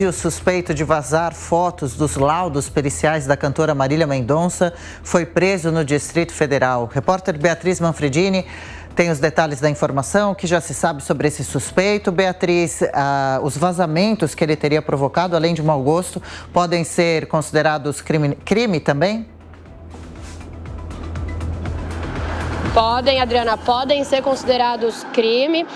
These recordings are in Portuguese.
O suspeito de vazar fotos dos laudos periciais da cantora Marília Mendonça foi preso no Distrito Federal. Repórter Beatriz Manfredini tem os detalhes da informação. O que já se sabe sobre esse suspeito? Beatriz, os vazamentos que ele teria provocado, além de mau gosto, podem ser considerados crime também? Podem, Adriana, podem ser considerados crime.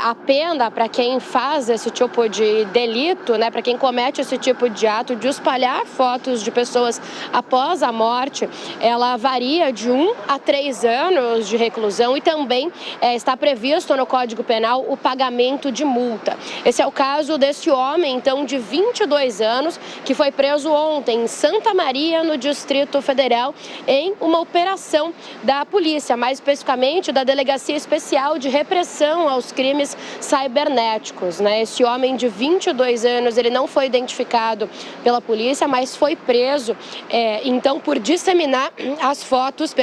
A pena para quem faz esse tipo de delito, para quem comete esse tipo de ato de espalhar fotos de pessoas após a morte, ela varia de 1 a 3 anos de reclusão e também está previsto no Código Penal o pagamento de multa. Esse é o caso desse homem, então, de 22 anos, que foi preso ontem em Santa Maria, no Distrito Federal, em uma operação da polícia, mais especificamente da Delegacia Especial de Repressão aos Crimes Cibernéticos. Esse homem de 22 anos, ele não foi identificado pela polícia, mas foi preso, então, por disseminar as fotos,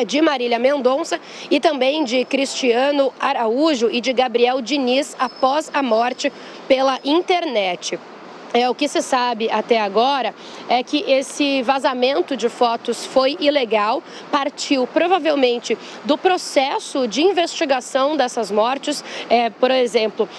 de Marília Mendonça e também de Cristiano Araújo e de Gabriel Diniz após a morte pela internet. O que se sabe até agora é que esse vazamento de fotos foi ilegal, partiu provavelmente do processo de investigação dessas mortes. Por exemplo,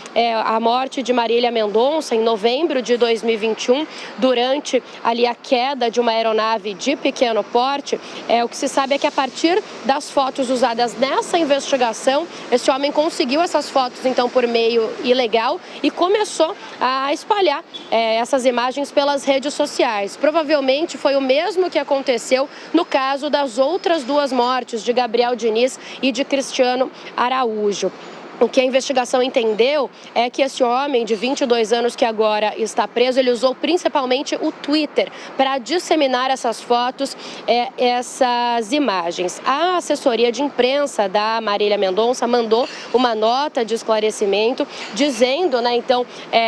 a morte de Marília Mendonça em novembro de 2021, durante ali a queda de uma aeronave de pequeno porte. O que se sabe é que a partir das fotos usadas nessa investigação, esse homem conseguiu essas fotos então por meio ilegal e começou a espalhar essas imagens pelas redes sociais. Provavelmente foi o mesmo que aconteceu no caso das outras 2 mortes, de Gabriel Diniz e de Cristiano Araújo. O que a investigação entendeu é que esse homem de 22 anos que agora está preso, ele usou principalmente o Twitter para disseminar essas fotos, essas imagens. A assessoria de imprensa da Marília Mendonça mandou uma nota de esclarecimento dizendo,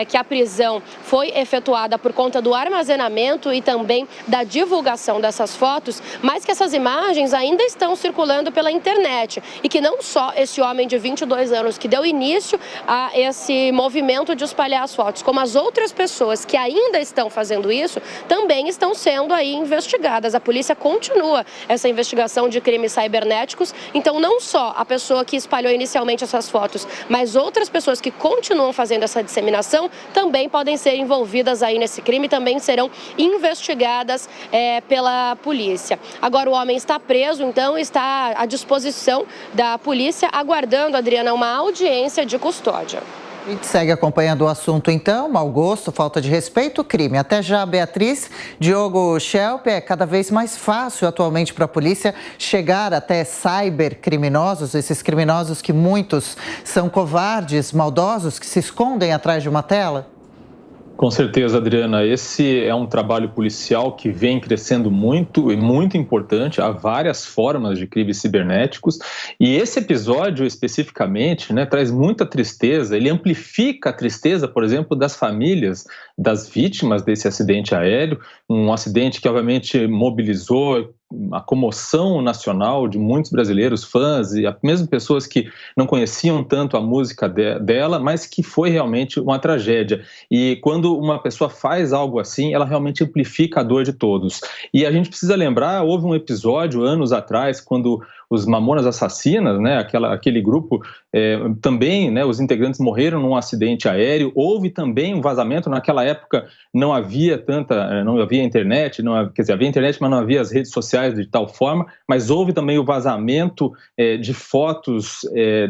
que a prisão foi efetuada por conta do armazenamento e também da divulgação dessas fotos, mas que essas imagens ainda estão circulando pela internet e que não só esse homem de 22 anos que deu início a esse movimento de espalhar as fotos, como as outras pessoas que ainda estão fazendo isso, também estão sendo aí investigadas. A polícia continua essa investigação de crimes cibernéticos, então não só a pessoa que espalhou inicialmente essas fotos, mas outras pessoas que continuam fazendo essa disseminação também podem ser envolvidas aí nesse crime, também serão investigadas pela polícia. Agora o homem está preso, então está à disposição da polícia, aguardando, Adriana, uma audiência de custódia. A gente segue acompanhando o assunto, então. Mau gosto, falta de respeito, crime. Até já, Beatriz. Diogo Schelp, é cada vez mais fácil atualmente para a polícia chegar até cybercriminosos, esses criminosos que muitos são covardes, maldosos, que se escondem atrás de uma tela? Com certeza, Adriana. Esse é um trabalho policial que vem crescendo muito e muito importante. Há várias formas de crimes cibernéticos e esse episódio especificamente, traz muita tristeza. Ele amplifica a tristeza, por exemplo, das famílias das vítimas desse acidente aéreo, um acidente que obviamente mobilizou a comoção nacional de muitos brasileiros, fãs e mesmo pessoas que não conheciam tanto a música dela, mas que foi realmente uma tragédia. E quando uma pessoa faz algo assim, ela realmente amplifica a dor de todos. E a gente precisa lembrar, houve um episódio anos atrás, quando os Mamonas Assassinas, aquele grupo, também, os integrantes morreram num acidente aéreo. Houve também um vazamento. Naquela época não havia internet, havia internet, mas não havia as redes sociais de tal forma, mas houve também o vazamento de fotos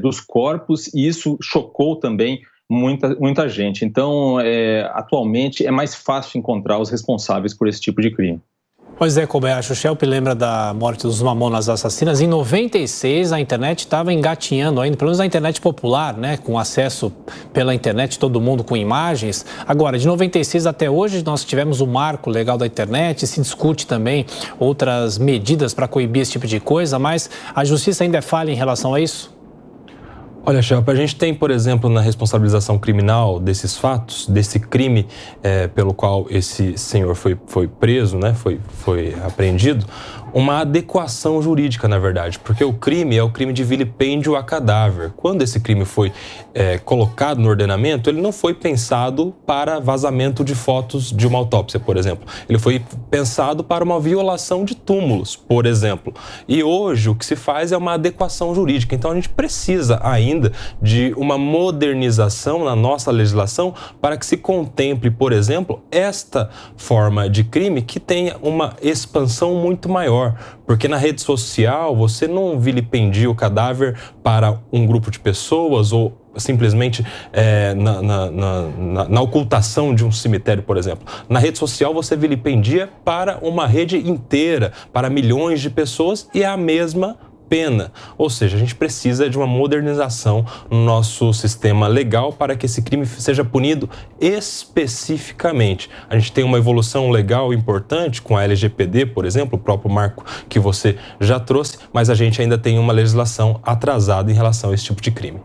dos corpos e isso chocou também muita gente. Então, atualmente é mais fácil encontrar os responsáveis por esse tipo de crime. Pois é, Kobayashi, o Schelp lembra da morte dos Mamonas Assassinas. Em 96, a internet estava engatinhando ainda, pelo menos a internet popular, com acesso pela internet, todo mundo com imagens. Agora, de 96 até hoje, nós tivemos o marco legal da internet, se discute também outras medidas para coibir esse tipo de coisa, mas a justiça ainda é falha em relação a isso? Olha, Shelpa, a gente tem, por exemplo, na responsabilização criminal desses fatos, desse crime pelo qual esse senhor foi preso, né, foi apreendido, uma adequação jurídica, na verdade, porque o crime é o crime de vilipêndio a cadáver. Quando esse crime foi colocado no ordenamento, ele não foi pensado para vazamento de fotos de uma autópsia, por exemplo. Ele foi pensado para uma violação de túmulos, por exemplo. E hoje o que se faz é uma adequação jurídica. Então a gente precisa ainda de uma modernização na nossa legislação para que se contemple, por exemplo, esta forma de crime que tenha uma expansão muito maior. Porque na rede social você não vilipendia o cadáver para um grupo de pessoas ou simplesmente na ocultação de um cemitério, por exemplo. Na rede social você vilipendia para uma rede inteira, para milhões de pessoas, e é a mesma pena. Ou seja, a gente precisa de uma modernização no nosso sistema legal para que esse crime seja punido especificamente. A gente tem uma evolução legal importante com a LGPD, por exemplo, o próprio marco que você já trouxe, mas a gente ainda tem uma legislação atrasada em relação a esse tipo de crime.